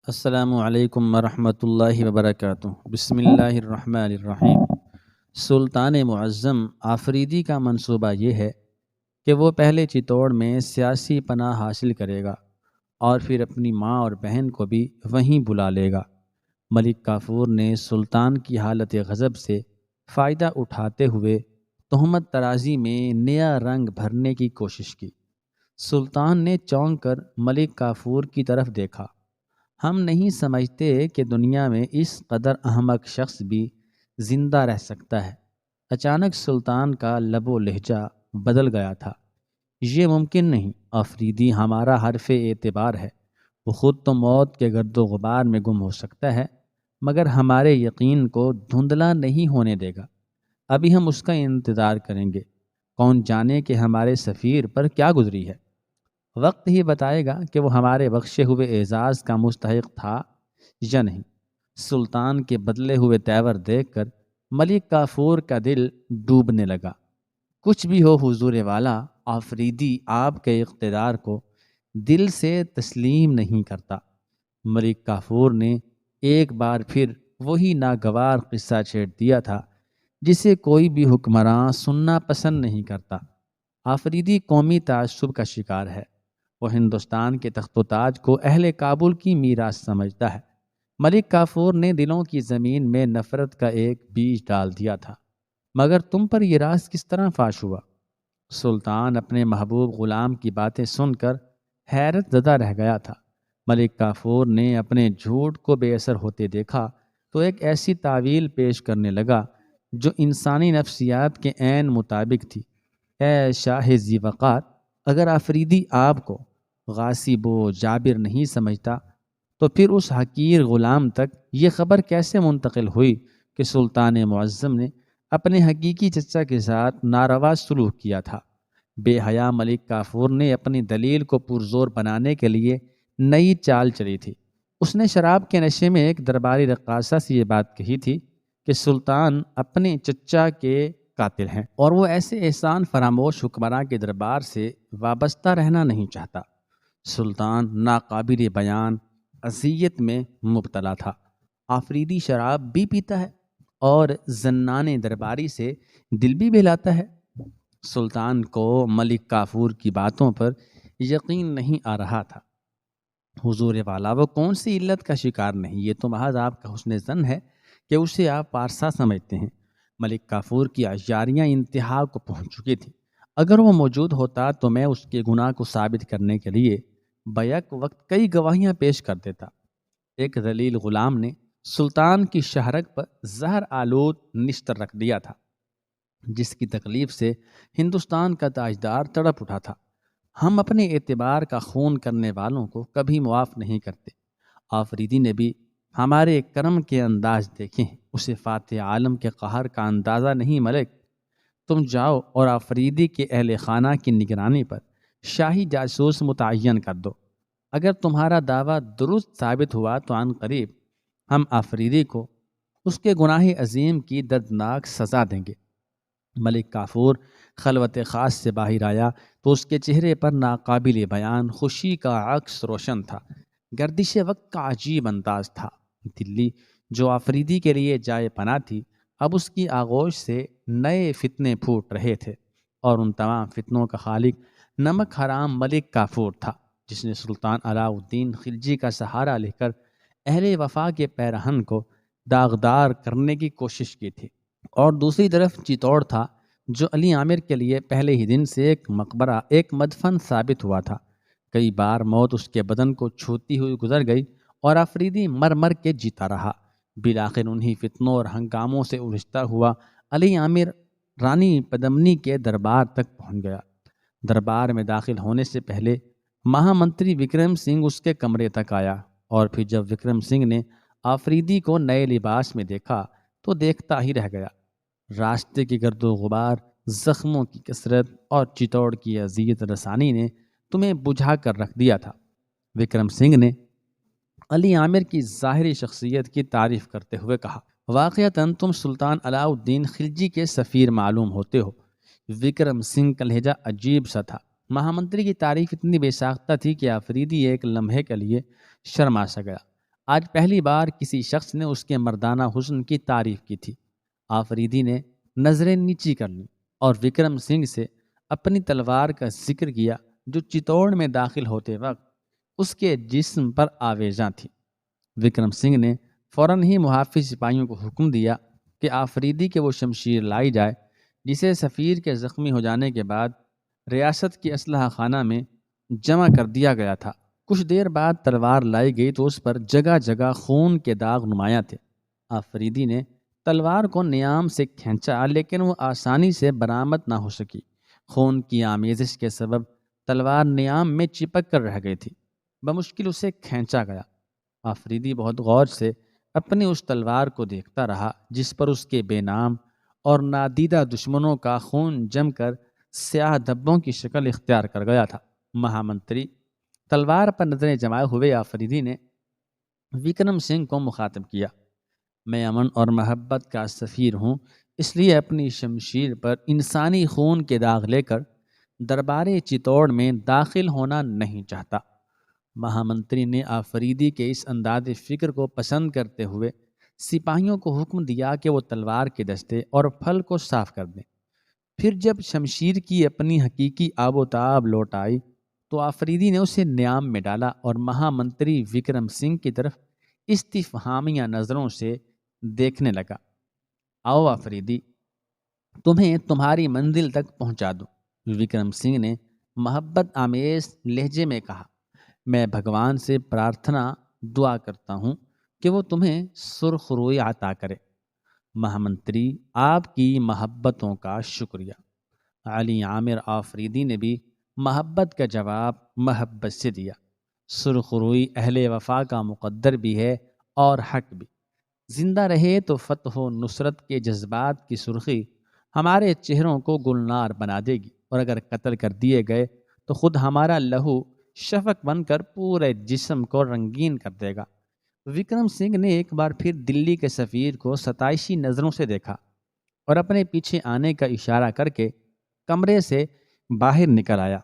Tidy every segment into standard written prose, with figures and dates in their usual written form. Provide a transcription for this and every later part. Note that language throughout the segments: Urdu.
السلام علیکم ورحمۃ اللہ وبرکاتہ۔ بسم اللہ الرحمن الرحیم۔ سلطان معظم آفریدی کا منصوبہ یہ ہے کہ وہ پہلے چتوڑ میں سیاسی پناہ حاصل کرے گا اور پھر اپنی ماں اور بہن کو بھی وہیں بلا لے گا۔ ملک کافور نے سلطان کی حالت غضب سے فائدہ اٹھاتے ہوئے تہمت ترازی میں نیا رنگ بھرنے کی کوشش کی۔ سلطان نے چونک کر ملک کافور کی طرف دیکھا۔ ہم نہیں سمجھتے کہ دنیا میں اس قدر احمق شخص بھی زندہ رہ سکتا ہے۔ اچانک سلطان کا لب و لہجہ بدل گیا تھا۔ یہ ممکن نہیں، آفریدی ہمارا حرف اعتبار ہے۔ وہ خود تو موت کے گرد و غبار میں گم ہو سکتا ہے، مگر ہمارے یقین کو دھندلا نہیں ہونے دے گا۔ ابھی ہم اس کا انتظار کریں گے۔ کون جانے کہ ہمارے سفیر پر کیا گزری ہے۔ وقت ہی بتائے گا کہ وہ ہمارے بخشے ہوئے اعزاز کا مستحق تھا یا نہیں۔ سلطان کے بدلے ہوئے تیور دیکھ کر ملک کافور کا دل ڈوبنے لگا۔ کچھ بھی ہو حضور والا، آفریدی آپ کے اقتدار کو دل سے تسلیم نہیں کرتا۔ ملک کافور نے ایک بار پھر وہی ناگوار قصہ چھیڑ دیا تھا جسے کوئی بھی حکمراں سننا پسند نہیں کرتا۔ آفریدی قومی تعصب کا شکار ہے۔ وہ ہندوستان کے تخت و تاج کو اہل کابل کی میراث سمجھتا ہے۔ ملک کافور نے دلوں کی زمین میں نفرت کا ایک بیج ڈال دیا تھا، مگر تم پر یہ راز کس طرح فاش ہوا؟ سلطان اپنے محبوب غلام کی باتیں سن کر حیرت زدہ رہ گیا تھا۔ ملک کافور نے اپنے جھوٹ کو بے اثر ہوتے دیکھا تو ایک ایسی تعویل پیش کرنے لگا جو انسانی نفسیات کے عین مطابق تھی۔ اے شاہ ذی وقار، اگر آفریدی آپ کو غاصب و جابر نہیں سمجھتا تو پھر اس حقیر غلام تک یہ خبر کیسے منتقل ہوئی کہ سلطان معظم نے اپنے حقیقی چچا کے ساتھ ناروا سلوک کیا تھا؟ بے حیا ملک کافور نے اپنی دلیل کو پرزور بنانے کے لیے نئی چال چلی تھی۔ اس نے شراب کے نشے میں ایک درباری رقاصہ سے یہ بات کہی تھی کہ سلطان اپنے چچا کے قاتل ہیں اور وہ ایسے احسان فراموش حکمراں کے دربار سے وابستہ رہنا نہیں چاہتا۔ سلطان ناقابل بیان اذیت میں مبتلا تھا۔ آفریدی شراب بھی پیتا ہے اور زنان درباری سے دل بھی بہلاتا ہے۔ سلطان کو ملک کافور کی باتوں پر یقین نہیں آ رہا تھا۔ حضور والا، وہ کون سی علت کا شکار نہیں، یہ تو محض آپ کا حسن ظن ہے کہ اسے آپ پارسا سمجھتے ہیں۔ ملک کافور کی عیاریاں انتہا کو پہنچ چکی تھیں۔ اگر وہ موجود ہوتا تو میں اس کے گناہ کو ثابت کرنے کے لیے بیک وقت کئی گواہیاں پیش کر دیتا۔ ایک ذلیل غلام نے سلطان کی شہرگ پر زہر آلود نشتر رکھ دیا تھا، جس کی تکلیف سے ہندوستان کا تاجدار تڑپ اٹھا تھا۔ ہم اپنے اعتبار کا خون کرنے والوں کو کبھی معاف نہیں کرتے۔ آفریدی نے بھی ہمارے کرم کے انداز دیکھے ہیں، اسے فاتح عالم کے قہر کا اندازہ نہیں۔ ملک، تم جاؤ اور آفریدی کے اہل خانہ کی نگرانی پر شاہی جاسوس متعین کر دو۔ اگر تمہارا دعویٰ درست ثابت ہوا تو عن قریب ہم آفریدی کو اس کے گناہ عظیم کی دردناک سزا دیں گے۔ ملک کافور خلوت خاص سے باہر آیا تو اس کے چہرے پر ناقابل بیان خوشی کا عکس روشن تھا۔ گردش وقت کا عجیب انداز تھا۔ دلی جو آفریدی کے لیے جائے پناہ تھی، اب اس کی آغوش سے نئے فتنے پھوٹ رہے تھے، اور ان تمام فتنوں کا خالق نمک حرام ملک کافور تھا، جس نے سلطان علاء الدین خلجی کا سہارا لے کر اہل وفا کے پیرہن کو داغدار کرنے کی کوشش کی تھی۔ اور دوسری طرف چتوڑ تھا، جو علی عامر کے لیے پہلے ہی دن سے ایک مقبرہ، ایک مدفن ثابت ہوا تھا۔ کئی بار موت اس کے بدن کو چھوتی ہوئی گزر گئی اور آفریدی مر مر کے جیتا رہا۔ بالآخر انہی فتنوں اور ہنگاموں سے الجھتا ہوا علی عامر رانی پدمنی کے دربار تک پہنچ گیا۔ دربار میں داخل ہونے سے پہلے مہا منتری وکرم سنگھ اس کے کمرے تک آیا، اور پھر جب وکرم سنگھ نے آفریدی کو نئے لباس میں دیکھا تو دیکھتا ہی رہ گیا۔ راستے کی گرد و غبار، زخموں کی کثرت اور چتوڑ کی اذیت رسانی نے تمہیں بجھا کر رکھ دیا تھا۔ وکرم سنگھ نے علی عامر کی ظاہری شخصیت کی تعریف کرتے ہوئے کہا، واقعتاً تم سلطان علاء الدین خلجی کے سفیر معلوم ہوتے ہو۔ وکرم سنگھ کا لہجہ عجیب سا تھا۔ مہامنتری کی تعریف اتنی بے ساختہ تھی کہ آفریدی ایک لمحے کے لیے شرما سا گیا۔ آج پہلی بار کسی شخص نے اس کے مردانہ حسن کی تعریف کی تھی۔ آفریدی نے نظریں نیچی کر لیں اور وکرم سنگھ سے اپنی تلوار کا ذکر کیا جو چتوڑ میں داخل ہوتے وقت اس کے جسم پر آویزاں تھی۔ وکرم سنگھ نے فوراً ہی محافظ سپاہیوں کو حکم دیا کہ آفریدی کے وہ شمشیر لائی جائے جسے سفیر کے زخمی ہو جانے کے بعد ریاست کی اسلحہ خانہ میں جمع کر دیا گیا تھا۔ کچھ دیر بعد تلوار لائی گئی تو اس پر جگہ جگہ خون کے داغ نمایاں تھے۔ آفریدی نے تلوار کو نیام سے کھینچا لیکن وہ آسانی سے برآمد نہ ہو سکی۔ خون کی آمیزش کے سبب تلوار نیام میں چپک کر رہ گئی تھی۔ بمشکل اسے کھینچا گیا۔ آفریدی بہت غور سے اپنی اس تلوار کو دیکھتا رہا جس پر اس کے بے نام اور نادیدہ دشمنوں کا خون جم کر سیاہ دھبوں کی شکل اختیار کر گیا تھا۔ مہامنتری تلوار پر نظریں جمائے ہوئے آفریدی نے وکرم سنگھ کو مخاطب کیا، میں امن اور محبت کا سفیر ہوں، اس لیے اپنی شمشیر پر انسانی خون کے داغ لے کر دربار چتوڑ میں داخل ہونا نہیں چاہتا۔ مہامنتری نے آفریدی کے اس انداز فکر کو پسند کرتے ہوئے سپاہیوں کو حکم دیا کہ وہ تلوار کے دستے اور پھل کو صاف کر دیں۔ پھر جب شمشیر کی اپنی حقیقی آب و تاب لوٹ آئی تو آفریدی نے اسے نیام میں ڈالا اور مہامنتری وکرم سنگھ کی طرف استفہامیہ نظروں سے دیکھنے لگا۔ آؤ آفریدی، تمہیں تمہاری منزل تک پہنچا دوں، وکرم سنگھ نے محبت آمیز لہجے میں کہا۔ میں بھگوان سے پرارتھنا دعا کرتا ہوں کہ وہ تمہیں سرخ روئی عطا کرے۔ مہامنتری، آپ کی محبتوں کا شکریہ۔ علی عامر آفریدی نے بھی محبت کا جواب محبت سے دیا۔ سرخ روئی اہل وفا کا مقدر بھی ہے اور حق بھی۔ زندہ رہے تو فتح و نصرت کے جذبات کی سرخی ہمارے چہروں کو گلنار بنا دے گی، اور اگر قتل کر دیے گئے تو خود ہمارا لہو شفق بن کر پورے جسم کو رنگین کر دے گا۔ وکرم سنگھ نے ایک بار پھر دلی کے سفیر کو ستائشی نظروں سے دیکھا اور اپنے پیچھے آنے کا اشارہ کر کے کمرے سے باہر نکل آیا۔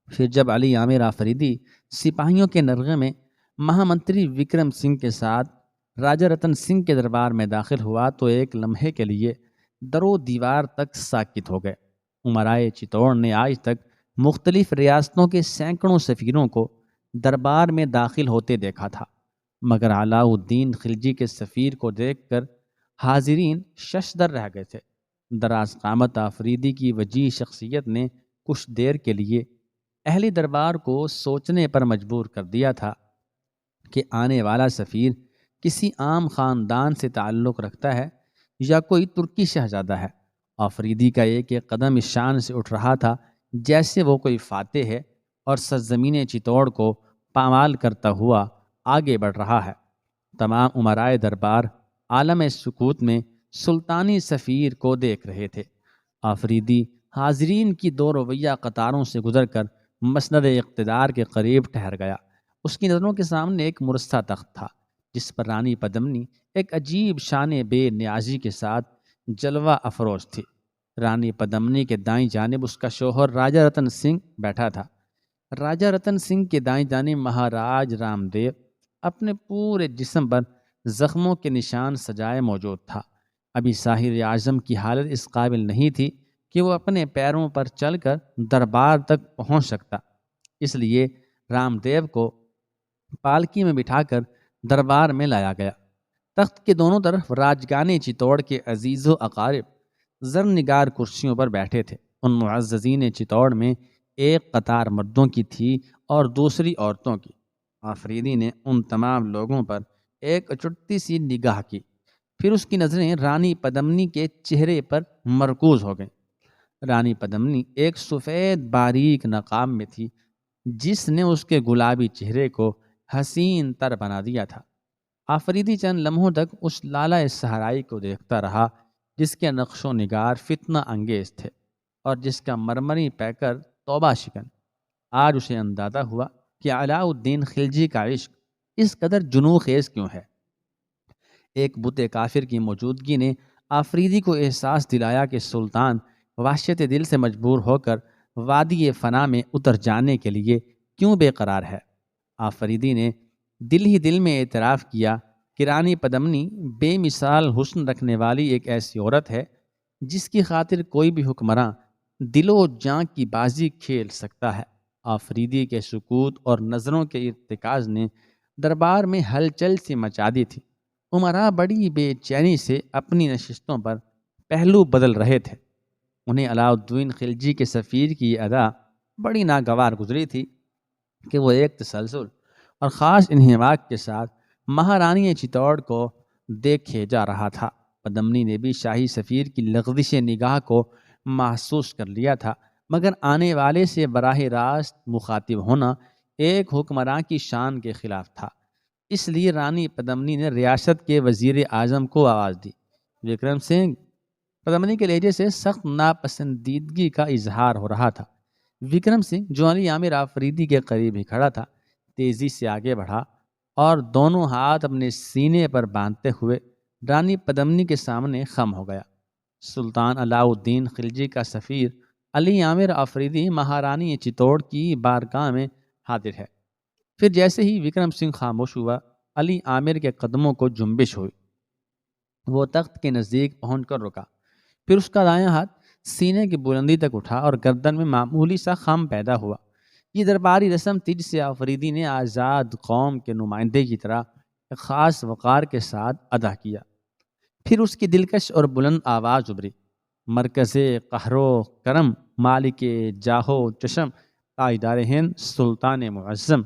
پھر جب علی عامر آفریدی سپاہیوں کے نرغے میں مہامنتری وکرم سنگھ کے ساتھ راجہ رتن سنگھ کے دربار میں داخل ہوا تو ایک لمحے کے لیے در و دیوار تک ساکت ہو گئے۔ امرائے چتوڑ نے آج تک مختلف ریاستوں کے سینکڑوں سفیروں کو دربار میں داخل ہوتے دیکھا تھا، مگر علاء الدین خلجی کے سفیر کو دیکھ کر حاضرین ششدر رہ گئے تھے۔ دراز قامت آفریدی کی وجیح شخصیت نے کچھ دیر کے لیے اہل دربار کو سوچنے پر مجبور کر دیا تھا کہ آنے والا سفیر کسی عام خاندان سے تعلق رکھتا ہے یا کوئی ترکی شہزادہ ہے۔ آفریدی کا ایک قدم اس شان سے اٹھ رہا تھا جیسے وہ کوئی فاتح ہے اور سرزمین چتوڑ کو پامال کرتا ہوا آگے بڑھ رہا ہے۔ تمام امرائے دربار عالم سکوت میں سلطانی سفیر کو دیکھ رہے تھے۔ آفریدی حاضرین کی دو رویہ قطاروں سے گزر کر مسند اقتدار کے قریب ٹھہر گیا۔ اس کی نظروں کے سامنے ایک مرصع تخت تھا جس پر رانی پدمنی ایک عجیب شان بے نیازی کے ساتھ جلوہ افروز تھی۔ رانی پدمنی کے دائیں جانب اس کا شوہر راجہ رتن سنگھ بیٹھا تھا۔ راجہ رتن سنگھ کے دائیں جانب مہاراج رام دیو اپنے پورے جسم پر زخموں کے نشان سجائے موجود تھا۔ ابھی ساحر اعظم کی حالت اس قابل نہیں تھی کہ وہ اپنے پیروں پر چل کر دربار تک پہنچ سکتا، اس لیے رام دیو کو پالکی میں بٹھا کر دربار میں لایا گیا۔ تخت کے دونوں طرف راجگانے چتوڑ کے عزیز و اقارب زرنگار کرسیوں پر بیٹھے تھے۔ ان معززین چتوڑ میں ایک قطار مردوں کی تھی اور دوسری عورتوں کی۔ آفریدی نے ان تمام لوگوں پر ایک اچٹتی سی نگاہ کی، پھر اس کی نظریں رانی پدمنی کے چہرے پر مرکوز ہو گئیں۔ رانی پدمنی ایک سفید باریک نقاب میں تھی جس نے اس کے گلابی چہرے کو حسین تر بنا دیا تھا۔ آفریدی چند لمحوں تک اس لالہ صحرائی کو دیکھتا رہا جس کے نقش و نگار فتنہ انگیز تھے اور جس کا مرمری پیکر توبہ شکن۔ آج اسے اندازہ ہوا کہ علاء الدین خلجی کا عشق اس قدر جنوں خیز کیوں ہے۔ ایک بت کافر کی موجودگی نے آفریدی کو احساس دلایا کہ سلطان وحشت دل سے مجبور ہو کر وادی فنا میں اتر جانے کے لیے کیوں بے قرار ہے۔ آفریدی نے دل ہی دل میں اعتراف کیا کہ رانی پدمنی بے مثال حسن رکھنے والی ایک ایسی عورت ہے جس کی خاطر کوئی بھی حکمراں دل و جاں کی بازی کھیل سکتا ہے۔ آفریدی کے سکوت اور نظروں کے ارتکاز نے دربار میں ہلچل سی مچا دی تھی۔ امراء بڑی بے چینی سے اپنی نشستوں پر پہلو بدل رہے تھے۔ انہیں علاء الدین خلجی کے سفیر کی ادا بڑی ناگوار گزری تھی کہ وہ ایک تسلسل اور خاص انہماک کے ساتھ مہارانی چتوڑ کو دیکھے جا رہا تھا۔ پدمنی نے بھی شاہی سفیر کی لغزش نگاہ کو محسوس کر لیا تھا، مگر آنے والے سے براہ راست مخاطب ہونا ایک حکمراں کی شان کے خلاف تھا۔ اس لیے رانی پدمنی نے ریاست کے وزیر اعظم کو آواز دی۔ وکرم سنگھ، پدمنی کے لہجے سے سخت ناپسندیدگی کا اظہار ہو رہا تھا۔ وکرم سنگھ، جو علی عامر آفریدی کے قریب ہی کھڑا تھا، تیزی سے آگے بڑھا اور دونوں ہاتھ اپنے سینے پر باندھتے ہوئے رانی پدمنی کے سامنے خم ہو گیا۔ سلطان علاء الدین خلجی کا سفیر علی عامر آفریدی مہارانی چتوڑ کی بارگاہ میں حاضر ہے۔ پھر جیسے ہی وکرم سنگھ خاموش ہوا، علی عامر کے قدموں کو جنبش ہوئی۔ وہ تخت کے نزدیک پہنچ کر رکا، پھر اس کا دایاں ہاتھ سینے کی بلندی تک اٹھا اور گردن میں معمولی سا خم پیدا ہوا۔ یہ درباری رسم تھی جسے آفریدی نے آزاد قوم کے نمائندے کی طرح ایک خاص وقار کے ساتھ ادا کیا۔ پھر اس کی دلکش اور بلند آواز ابھری: مرکز قہر و کرم، مالک جاہ و چشم، تاجدار ہند، سلطان معظم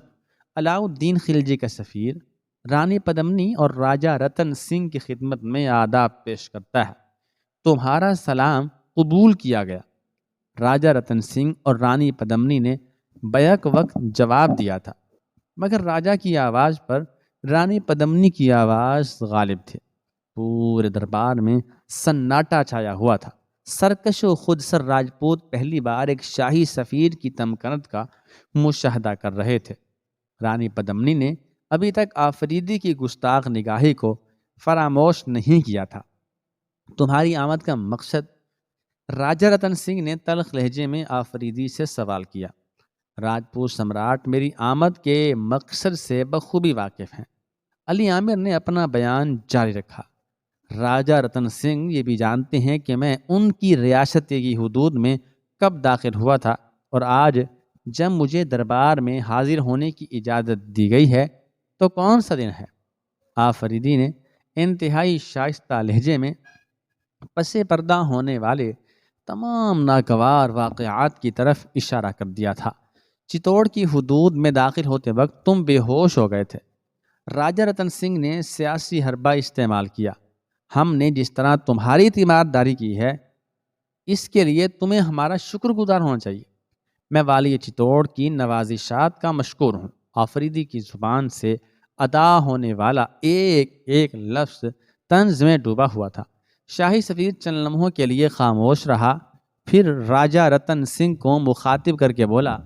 علاء الدین خلجی کا سفیر رانی پدمنی اور راجہ رتن سنگھ کی خدمت میں آداب پیش کرتا ہے۔ تمہارا سلام قبول کیا گیا۔ راجہ رتن سنگھ اور رانی پدمنی نے بیک وقت جواب دیا تھا، مگر راجہ کی آواز پر رانی پدمنی کی آواز غالب تھی۔ پورے دربار میں سناٹا چھایا ہوا تھا۔ سرکش و خود سر راجپوت پہلی بار ایک شاہی سفیر کی تمکنت کا مشاہدہ کر رہے تھے۔ رانی پدمنی نے ابھی تک آفریدی کی گستاخ نگاہی کو فراموش نہیں کیا تھا۔ تمہاری آمد کا مقصد؟ راجہ رتن سنگھ نے تلخ لہجے میں آفریدی سے سوال کیا۔ راجپوت سمراٹ میری آمد کے مقصد سے بخوبی واقف ہیں۔ علی عامر نے اپنا بیان جاری رکھا۔ راجہ رتن سنگھ یہ بھی جانتے ہیں کہ میں ان کی ریاست کی حدود میں کب داخل ہوا تھا، اور آج جب مجھے دربار میں حاضر ہونے کی اجازت دی گئی ہے تو کون سا دن ہے؟ آفریدی نے انتہائی شائستہ لہجے میں پس پردہ ہونے والے تمام ناگوار واقعات کی طرف اشارہ کر دیا تھا۔ چتوڑ کی حدود میں داخل ہوتے وقت تم بے ہوش ہو گئے تھے۔ راجہ رتن سنگھ نے سیاسی حربہ استعمال کیا۔ ہم نے جس طرح تمہاری تیمارداری کی ہے، اس کے لیے تمہیں ہمارا شکر گزار ہونا چاہیے۔ میں والی چتوڑ کی نوازشات کا مشکور ہوں۔ آفریدی کی زبان سے ادا ہونے والا ایک ایک لفظ طنز میں ڈوبا ہوا تھا۔ شاہی سفیر چند لمحوں کے لیے خاموش رہا، پھر راجہ رتن سنگھ کو مخاطب کر کے بولا: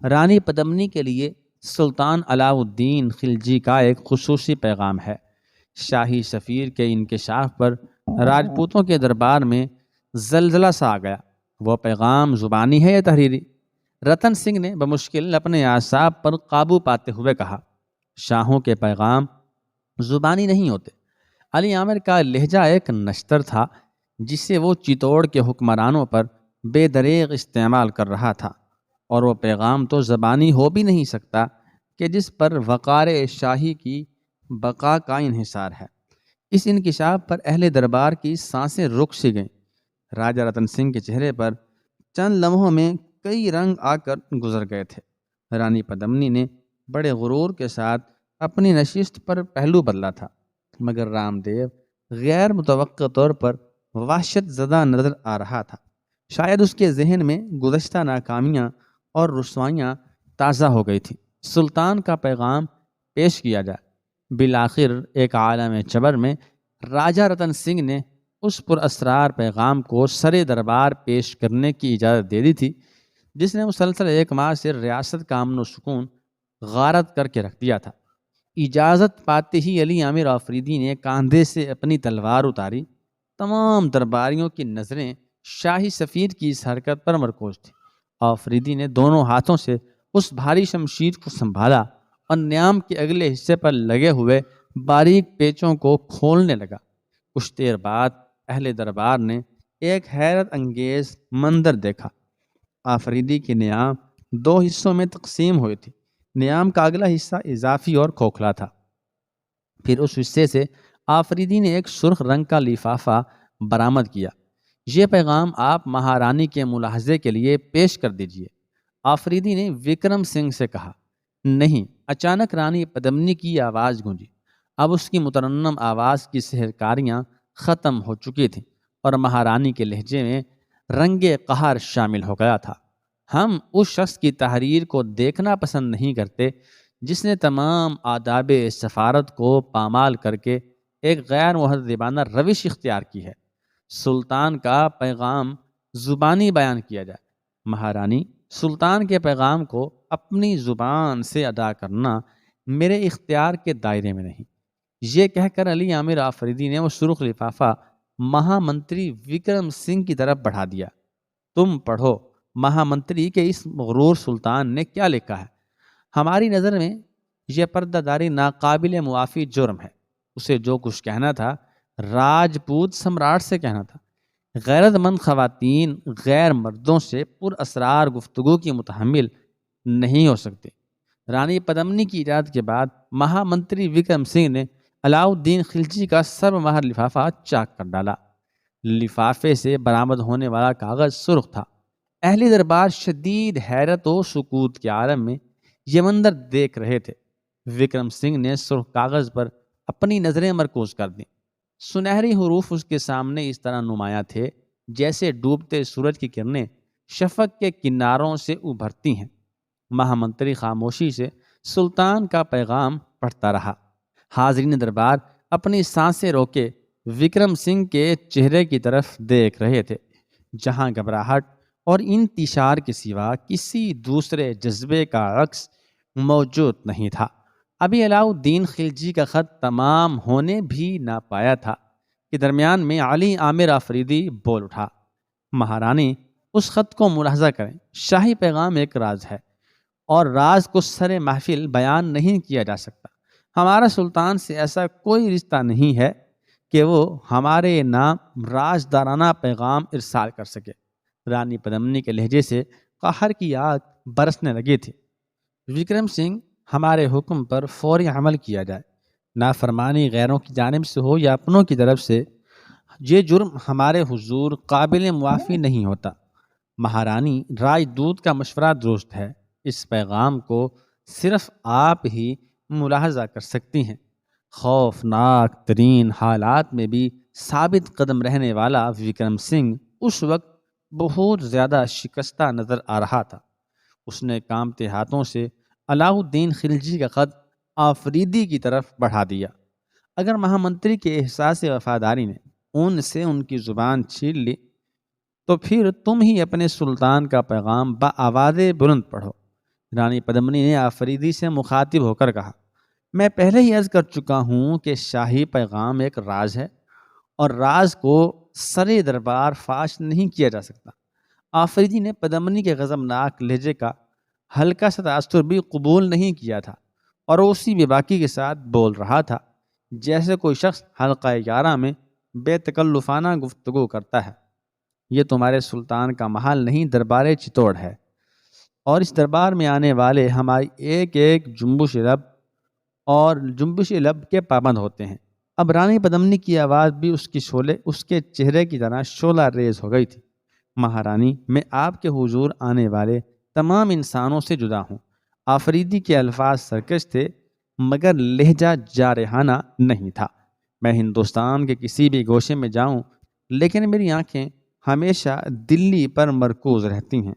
رانی پدمنی کے لیے سلطان علاء الدین خلجی کا ایک خصوصی پیغام ہے۔ شاہی سفیر کے انکشاف پر راجپوتوں کے دربار میں زلزلہ سا آ گیا۔ وہ پیغام زبانی ہے یا تحریری؟ رتن سنگھ نے بمشکل اپنے اعصاب پر قابو پاتے ہوئے کہا: شاہوں کے پیغام زبانی نہیں ہوتے۔ علی عامر کا لہجہ ایک نشتر تھا جسے وہ چتوڑ کے حکمرانوں پر بے دریغ استعمال کر رہا تھا، اور وہ پیغام تو زبانی ہو بھی نہیں سکتا کہ جس پر وقار شاہی کی بقا کا انحصار ہے۔ اس انکشاف پر اہل دربار کی سانسیں رک سی گئیں۔ راجہ رتن سنگھ کے چہرے پر چند لمحوں میں کئی رنگ آ کر گزر گئے تھے۔ رانی پدمنی نے بڑے غرور کے ساتھ اپنی نشست پر پہلو بدلا تھا، مگر رام دیو غیر متوقع طور پر وحشت زدہ نظر آ رہا تھا۔ شاید اس کے ذہن میں گزشتہ ناکامیاں اور رسوائیاں تازہ ہو گئی تھیں۔ سلطان کا پیغام پیش کیا جائے۔ بالآخر ایک عالم چبر میں راجہ رتن سنگھ نے اس پر اسرار پیغام کو سر دربار پیش کرنے کی اجازت دے دی تھی جس نے مسلسل 1 ماہ سے ریاست کا امن و سکون غارت کر کے رکھ دیا تھا۔ اجازت پاتے ہی علی عامر آفریدی نے کاندھے سے اپنی تلوار اتاری۔ تمام درباریوں کی نظریں شاہی سفیر کی اس حرکت پر مرکوز تھیں۔ آفریدی نے دونوں ہاتھوں سے اس بھاری شمشیر کو سنبھالا اور نیام کے اگلے حصے پر لگے ہوئے باریک پیچوں کو کھولنے لگا۔ کچھ دیر بعد اہل دربار نے ایک حیرت انگیز منظر دیکھا۔ آفریدی کی نیام دو حصوں میں تقسیم ہوئی تھی۔ نیام کا اگلا حصہ اضافی اور کھوکھلا تھا۔ پھر اس حصے سے آفریدی نے ایک سرخ رنگ کا لفافہ برآمد کیا۔ یہ پیغام آپ مہارانی کے ملاحظے کے لیے پیش کر دیجیے۔ آفریدی نے وکرم سنگھ سے کہا۔ نہیں، اچانک رانی پدمنی کی آواز گونجی۔ اب اس کی مترنم آواز کی سحرکاریاں ختم ہو چکی تھیں اور مہارانی کے لہجے میں رنگ قہر شامل ہو گیا تھا۔ ہم اس شخص کی تحریر کو دیکھنا پسند نہیں کرتے جس نے تمام آداب سفارت کو پامال کر کے ایک غیر مہذبانہ روش اختیار کی ہے۔ سلطان کا پیغام زبانی بیان کیا جائے۔ مہارانی، سلطان کے پیغام کو اپنی زبان سے ادا کرنا میرے اختیار کے دائرے میں نہیں۔ یہ کہہ کر علی عامر آفریدی نے وہ سرخ لفافہ مہا منتری وکرم سنگھ کی طرف بڑھا دیا۔ تم پڑھو مہا منتری کے اس مغرور سلطان نے کیا لکھا ہے۔ ہماری نظر میں یہ پردہ داری ناقابل معافی جرم ہے۔ اسے جو کچھ کہنا تھا راجپوت سمراٹ سے کہنا تھا۔ غیرت مند خواتین غیر مردوں سے پر اسرار گفتگو کی متحمل نہیں ہو سکتے۔ رانی پدمنی کی ایجاد کے بعد مہا منتری وکرم سنگھ نے علاء الدین خلجی کا سرب مہر لفافہ چاک کر ڈالا۔ لفافے سے برآمد ہونے والا کاغذ سرخ تھا۔ اہل دربار شدید حیرت و سکوت کے عالم میں یہ منظر دیکھ رہے تھے۔ وکرم سنگھ نے سرخ کاغذ پر اپنی نظریں مرکوز کر دیں۔ سنہری حروف اس کے سامنے اس طرح نمایاں تھے جیسے ڈوبتے سورج کی کرنیں شفق کے کناروں سے ابھرتی ہیں۔ مہامنتری خاموشی سے سلطان کا پیغام پڑھتا رہا۔ حاضرین دربار اپنی سانسیں روکے وکرم سنگھ کے چہرے کی طرف دیکھ رہے تھے، جہاں گھبراہٹ اور انتشار کے سوا کسی دوسرے جذبے کا عکس موجود نہیں تھا۔ ابھی علاء الدین خلجی کا خط تمام ہونے بھی نہ پایا تھا کہ درمیان میں علی عامر آفریدی بول اٹھا۔ مہارانی، اس خط کو ملاحظہ کریں۔ شاہی پیغام ایک راز ہے اور راز کو سر محفل بیان نہیں کیا جا سکتا۔ ہمارا سلطان سے ایسا کوئی رشتہ نہیں ہے کہ وہ ہمارے نام رازدارانہ پیغام ارسال کر سکے۔ رانی پدمنی کے لہجے سے قہر کی آگ برسنے لگی تھی۔ وکرم سنگھ، ہمارے حکم پر فوری عمل کیا جائے۔ نافرمانی غیروں کی جانب سے ہو یا اپنوں کی طرف سے، یہ جرم ہمارے حضور قابل معافی نہیں ہوتا۔ مہارانی، راج دود کا مشورہ درست ہے۔ اس پیغام کو صرف آپ ہی ملاحظہ کر سکتی ہیں۔ خوفناک ترین حالات میں بھی ثابت قدم رہنے والا وکرم سنگھ اس وقت بہت زیادہ شکستہ نظر آ رہا تھا۔ اس نے کانپتے ہاتھوں سے علاء الدین خلجی کا خط آفریدی کی طرف بڑھا دیا۔ اگر مہامنتری کے احساس وفاداری نے ان سے ان کی زبان چھین لی تو پھر تم ہی اپنے سلطان کا پیغام بآواز بلند پڑھو۔ رانی پدمنی نے آفریدی سے مخاطب ہو کر کہا، میں پہلے ہی عرض کر چکا ہوں کہ شاہی پیغام ایک راز ہے اور راز کو سرے دربار فاش نہیں کیا جا سکتا۔ آفریدی نے پدمنی کے غضبناک لہجے کا ہلکا سا تاثر بھی قبول نہیں کیا تھا اور وہ اسی بے باکی کے ساتھ بول رہا تھا جیسے کوئی شخص حلقہ یارہ میں بے تکلفانہ گفتگو کرتا ہے۔ یہ تمہارے سلطان کا محل نہیں، دربار چتوڑ ہے، اور اس دربار میں آنے والے ہماری ایک ایک جنبش لب کے پابند ہوتے ہیں۔ اب رانی پدمنی کی آواز بھی اس کے چہرے کی طرح شعلہ ریز ہو گئی تھی۔ مہارانی، میں آپ کے حضور آنے والے تمام انسانوں سے جدا ہوں۔ آفریدی کے الفاظ سرکش تھے مگر لہجہ جارحانہ نہیں تھا۔ میں ہندوستان کے کسی بھی گوشے میں جاؤں لیکن میری آنکھیں ہمیشہ دلی پر مرکوز رہتی ہیں۔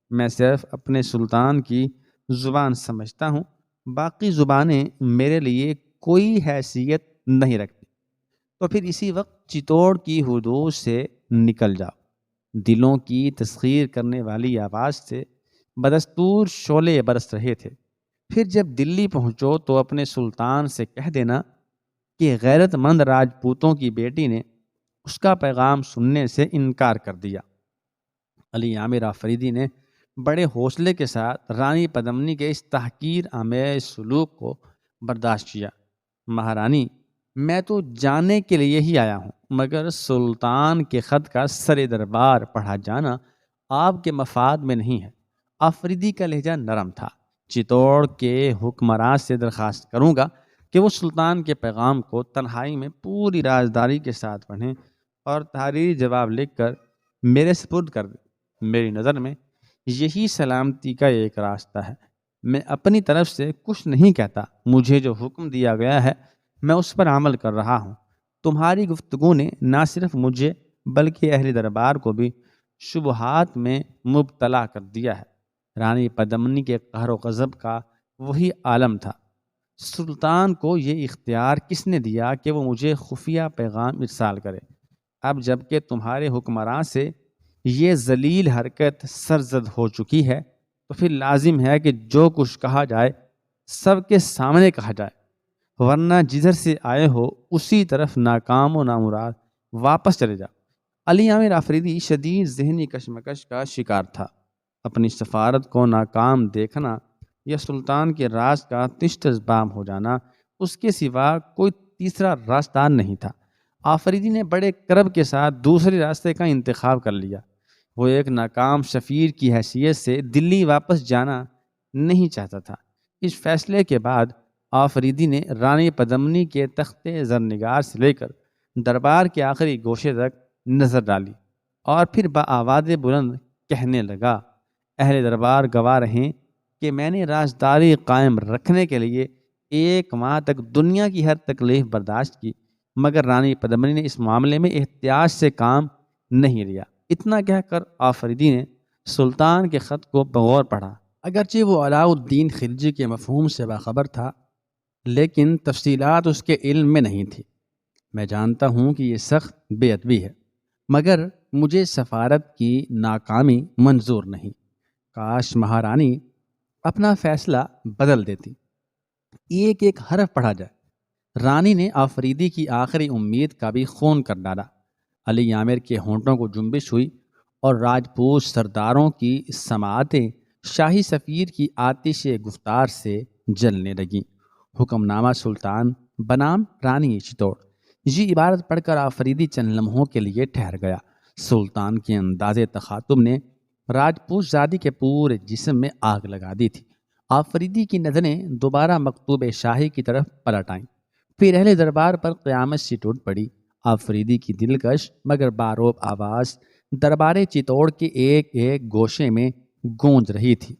میں صرف اپنے سلطان کی زبان سمجھتا ہوں، باقی زبانیں میرے لیے کوئی حیثیت نہیں رکھتی۔ تو پھر اسی وقت چتوڑ کی حدود سے نکل جاؤ۔ دلوں کی تسخیر کرنے والی آواز سے بدستور شعلے برس رہے تھے۔ پھر جب دلی پہنچو تو اپنے سلطان سے کہہ دینا کہ غیرت مند راجپوتوں کی بیٹی نے اس کا پیغام سننے سے انکار کر دیا۔ علی عامر آفریدی نے بڑے حوصلے کے ساتھ رانی پدمنی کے اس تحقیر آمیز سلوک کو برداشت کیا۔ مہارانی، میں تو جاننے کے لیے ہی آیا ہوں، مگر سلطان کے خط کا سر دربار پڑھا جانا آپ کے مفاد میں نہیں ہے۔ آفریدی کا لہجہ نرم تھا۔ چتوڑ کے حکمراں سے درخواست کروں گا کہ وہ سلطان کے پیغام کو تنہائی میں پوری رازداری کے ساتھ پڑھیں اور تحریری جواب لکھ کر میرے سپرد کر دیں۔ میری نظر میں یہی سلامتی کا ایک راستہ ہے۔ میں اپنی طرف سے کچھ نہیں کہتا، مجھے جو حکم دیا گیا ہے میں اس پر عمل کر رہا ہوں۔ تمہاری گفتگو نے نہ صرف مجھے بلکہ اہل دربار کو بھی شبہات میں مبتلا کر دیا ہے۔ رانی پدمنی کے قہر و غضب کا وہی عالم تھا۔ سلطان کو یہ اختیار کس نے دیا کہ وہ مجھے خفیہ پیغام ارسال کرے؟ اب جب کہ تمہارے حکمراں سے یہ ذلیل حرکت سرزد ہو چکی ہے تو پھر لازم ہے کہ جو کچھ کہا جائے سب کے سامنے کہا جائے، ورنہ جدھر سے آئے ہو اسی طرف ناکام و نامراد واپس چلے جاؤ۔ علی عامر آفریدی شدید ذہنی کشمکش کا شکار تھا۔ اپنی سفارت کو ناکام دیکھنا یا سلطان کے راز کا تشت بام ہو جانا، اس کے سوا کوئی تیسرا راستہ نہیں تھا۔ آفریدی نے بڑے کرب کے ساتھ دوسرے راستے کا انتخاب کر لیا۔ وہ ایک ناکام سفیر کی حیثیت سے دلی واپس جانا نہیں چاہتا تھا۔ اس فیصلے کے بعد آفریدی نے رانی پدمنی کے تخت زرنگار سے لے کر دربار کے آخری گوشے تک نظر ڈالی اور پھر بآواز بلند کہنے لگا، اہل دربار گواہ رہیں کہ میں نے رازداری قائم رکھنے کے لیے 1 ماہ تک دنیا کی ہر تکلیف برداشت کی، مگر رانی پدمنی نے اس معاملے میں احتیاط سے کام نہیں لیا۔ اتنا کہہ کر آفریدی نے سلطان کے خط کو بغور پڑھا۔ اگرچہ وہ علاء الدین خلجی کے مفہوم سے باخبر تھا، لیکن تفصیلات اس کے علم میں نہیں تھی۔ میں جانتا ہوں کہ یہ سخت بے ادبی ہے، مگر مجھے سفارت کی ناکامی منظور نہیں۔ کاش مہارانی اپنا فیصلہ بدل دیتی، ایک ایک حرف پڑھا جائے۔ رانی نے آفریدی کی آخری امید کا بھی خون کر ڈالا۔ علی عامر کے ہونٹوں کو جنبش ہوئی اور راجپوت سرداروں کی سماعتیں شاہی سفیر کی آتش گفتار سے جلنے لگیں۔ حکم نامہ سلطان بنام رانی چتوڑ۔ یہ عبارت پڑھ کر آفریدی چند لمحوں کے لیے ٹھہر گیا۔ سلطان کے انداز تخاطب نے راجپوت زادی کے پورے جسم میں آگ لگا دی تھی۔ آفریدی کی نظریں دوبارہ مکتوب شاہی کی طرف پلٹ آئیں، پھر اہل دربار پر قیامت سی ٹوٹ پڑی۔ آفریدی کی دلکش مگر باروب آواز دربار چتوڑ کے ایک ایک گوشے میں گونج رہی تھی۔